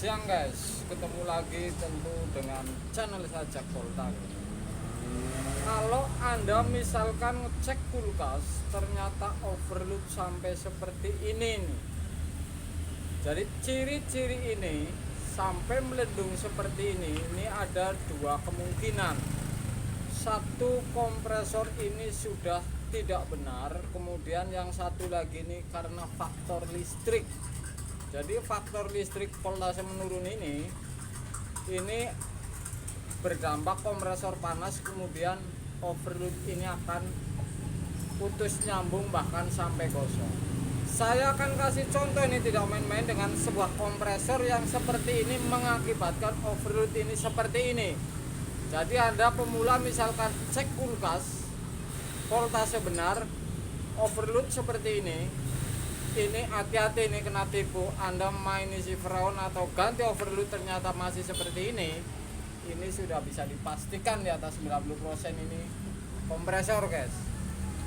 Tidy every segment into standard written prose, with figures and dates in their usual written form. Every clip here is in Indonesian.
siang guys, ketemu lagi tentu dengan channel saya Jack Volta. Kalau anda misalkan ngecek kulkas ternyata overload sampai seperti ini nih, jadi ciri-ciri ini sampai melendung seperti ini ada dua kemungkinan. Satu, kompresor ini sudah tidak benar, kemudian yang satu lagi ini karena faktor listrik. Jadi faktor listrik voltase menurun ini berdampak kompresor panas, kemudian overload ini akan putus nyambung bahkan sampai gosong. Saya akan kasih contoh ini, tidak main-main, dengan sebuah kompresor yang seperti ini mengakibatkan overload ini seperti ini. Jadi Anda pemula misalkan cek kulkas voltase benar, overload seperti ini hati-hati, ini kena tipu. Anda main isi freon atau ganti overload ternyata masih seperti ini sudah bisa dipastikan di atas 90% ini kompresor guys.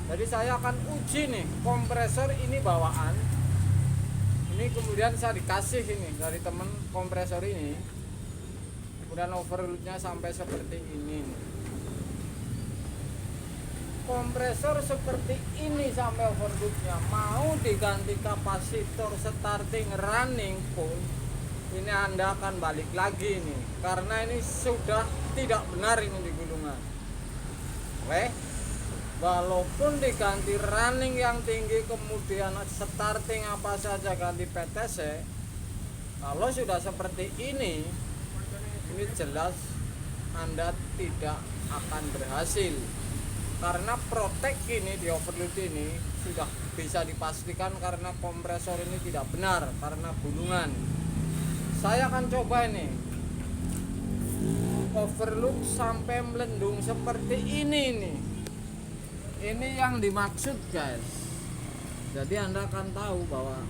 Jadi saya akan uji nih kompresor ini bawaan ini, kemudian saya dikasih ini dari temen kompresor ini, kemudian overloadnya sampai seperti ini nih. Kompresor seperti ini sampai overloadnya, mau diganti kapasitor starting running pun ini Anda akan balik lagi nih, karena ini sudah tidak benar ini di gulungan. Walaupun diganti running yang tinggi, kemudian starting apa saja ganti PTC, kalau sudah seperti ini jelas Anda tidak akan berhasil. Karena protek ini di overload ini sudah bisa dipastikan karena kompresor ini tidak benar karena gulungan. Saya akan coba ini overload sampai melendung seperti ini nih. Ini yang dimaksud guys. Jadi Anda akan tahu bahwa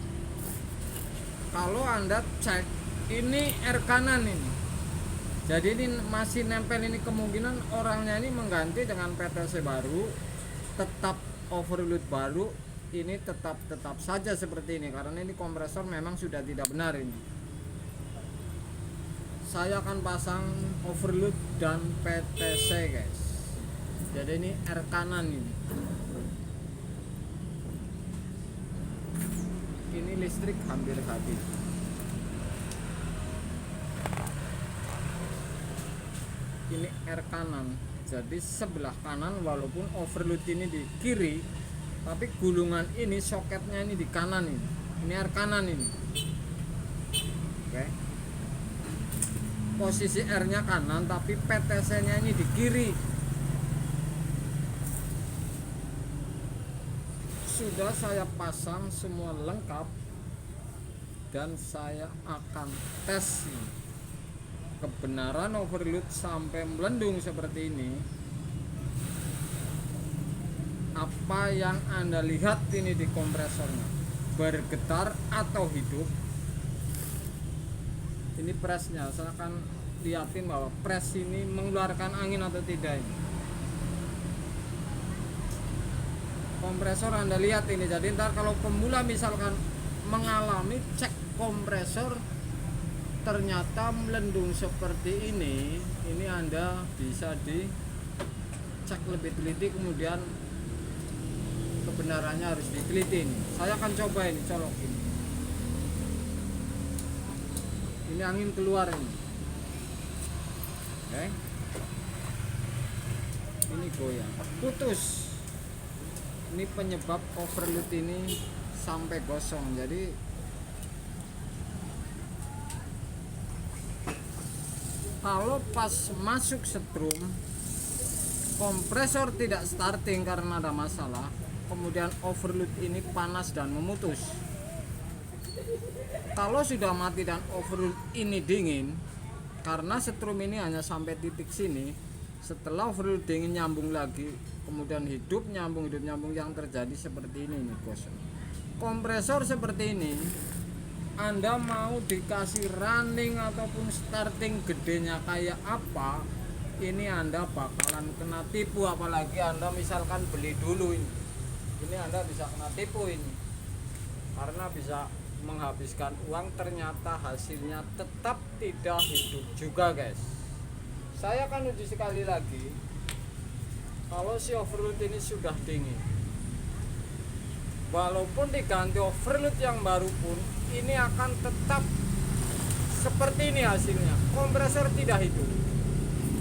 kalau Anda cek ini air kanan ini, jadi ini masih nempel, ini kemungkinan orangnya ini mengganti dengan PTC baru, tetap overload baru, ini tetap saja seperti ini karena ini kompresor memang sudah tidak benar ini. Saya akan pasang overload dan PTC guys. Jadi ini R kanan ini. Ini listrik hampir habis. Ini R kanan, jadi sebelah kanan walaupun overload ini di kiri, tapi gulungan ini soketnya ini di kanan ini R kanan ini. Oke. Posisi R nya kanan tapi PTC nya ini di kiri. Sudah saya pasang semua lengkap dan saya akan tes ini kebenaran overload sampai melendung seperti ini. Apa yang Anda lihat ini di kompresornya, bergetar atau hidup. Ini presnya, saya akan lihatin bahwa pres ini mengeluarkan angin atau tidak ini. Kompresor Anda lihat ini, jadi ntar kalau pemula misalkan mengalami cek kompresor ternyata melendung seperti ini Anda bisa dicek lebih teliti, kemudian kebenarannya harus diteliti. Saya akan coba ini, colok ini. Ini angin keluar ini. Oke. Ini goyang, putus. Ini penyebab overload ini sampai gosong. Jadi kalau pas masuk setrum kompresor tidak starting karena ada masalah, kemudian overload ini panas dan memutus. Kalau sudah mati dan overload ini dingin, karena setrum ini hanya sampai titik sini, setelah overload dingin nyambung lagi, kemudian hidup nyambung yang terjadi seperti ini nih gosong. Kompresor seperti ini Anda mau dikasih running ataupun starting gedenya kayak apa, ini Anda bakalan kena tipu. Apalagi Anda misalkan beli dulu ini Anda bisa kena tipu ini, karena bisa menghabiskan uang, ternyata hasilnya tetap tidak hidup juga guys. Saya akan uji sekali lagi. Kalau si overload ini sudah dingin, walaupun diganti overload yang baru pun, ini akan tetap seperti ini hasilnya. Kompresor tidak hidup.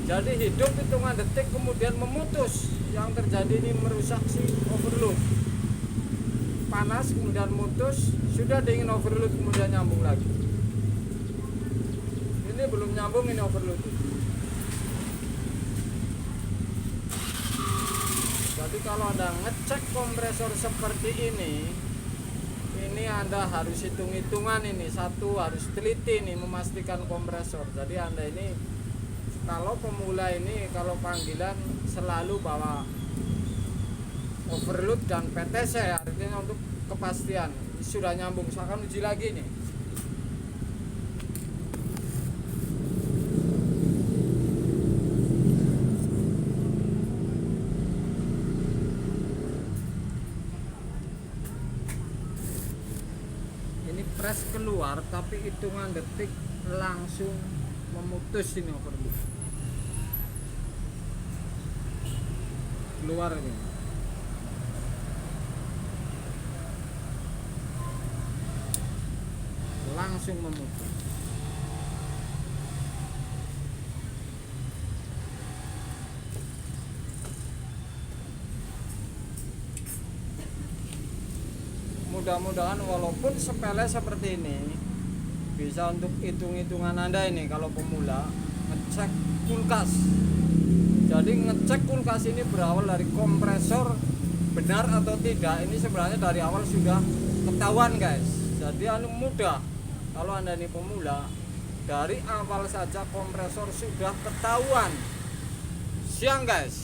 Jadi hidup hitungan detik kemudian memutus. Yang terjadi ini merusak si overload. Panas kemudian mutus, sudah dingin overload kemudian nyambung lagi. Ini belum nyambung, ini overload. Jadi kalau Anda ngecek kompresor seperti ini Anda harus hitung-hitungan ini. Satu, harus teliti nih memastikan kompresor. Jadi Anda ini kalau pemula ini, kalau panggilan selalu bawa overload dan PTC, artinya untuk kepastian sudah nyambung. Saya akan uji lagi nih. Ini press keluar tapi hitungan detik langsung memutus ini overload. Keluar ini. Langsung memutus. Mudah-mudahan walaupun sepele seperti ini bisa untuk hitung-hitungan Anda ini kalau pemula ngecek kulkas. Jadi ngecek kulkas ini berawal dari kompresor benar atau tidak, ini sebenarnya dari awal sudah ketahuan guys. Jadi mudah kalau Anda ini pemula, dari awal saja kompresor sudah ketahuan. Siang guys.